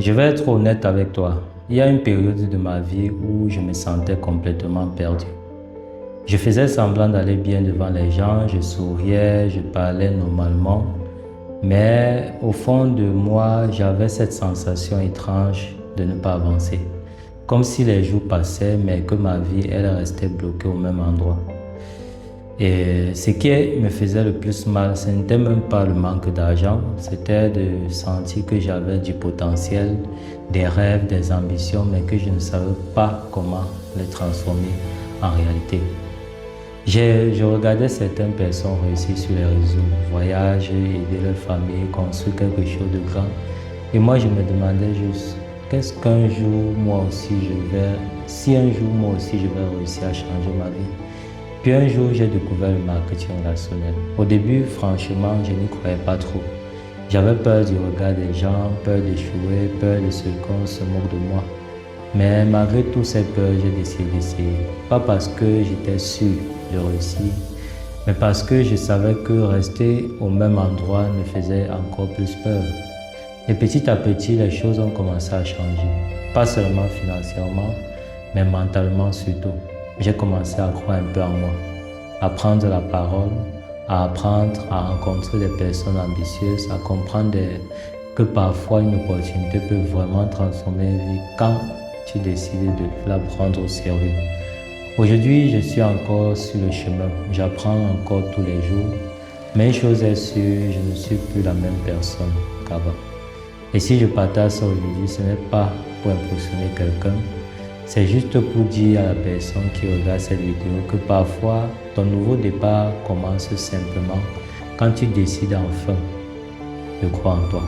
Je vais être honnête avec toi. Il y a une période de ma vie où je me sentais complètement perdu. Je faisais semblant d'aller bien devant les gens, je souriais, je parlais normalement, mais au fond de moi, j'avais cette sensation étrange de ne pas avancer. Comme si les jours passaient, mais que ma vie, elle restait bloquée au même endroit. Et ce qui me faisait le plus mal, ce n'était même pas le manque d'argent, c'était de sentir que j'avais du potentiel, des rêves, des ambitions, mais que je ne savais pas comment les transformer en réalité. Je regardais certaines personnes réussir sur les réseaux, voyager, aider leur famille, construire quelque chose de grand. Et moi, je me demandais juste, qu'est-ce qu'un jour, moi aussi, si un jour, moi aussi, je vais réussir à changer ma vie. Puis un jour, j'ai découvert le marketing relationnel. Au début, franchement, je n'y croyais pas trop. J'avais peur du regard des gens, peur d'échouer, peur de ce qu'on se moque de moi. Mais malgré toutes ces peurs, j'ai décidé d'essayer. Pas parce que j'étais sûr de réussir, mais parce que je savais que rester au même endroit me faisait encore plus peur. Et petit à petit, les choses ont commencé à changer. Pas seulement financièrement, mais mentalement surtout. J'ai commencé à croire un peu en moi, à prendre la parole, à apprendre à rencontrer des personnes ambitieuses, à comprendre que parfois une opportunité peut vraiment transformer une vie quand tu décides de la prendre au sérieux. Aujourd'hui, je suis encore sur le chemin, j'apprends encore tous les jours, mais une chose est sûre, je ne suis plus la même personne qu'avant. Et si je partage ça aujourd'hui, ce n'est pas pour impressionner quelqu'un, c'est juste pour dire à la personne qui regarde cette vidéo que parfois, ton nouveau départ commence simplement quand tu décides enfin de croire en toi.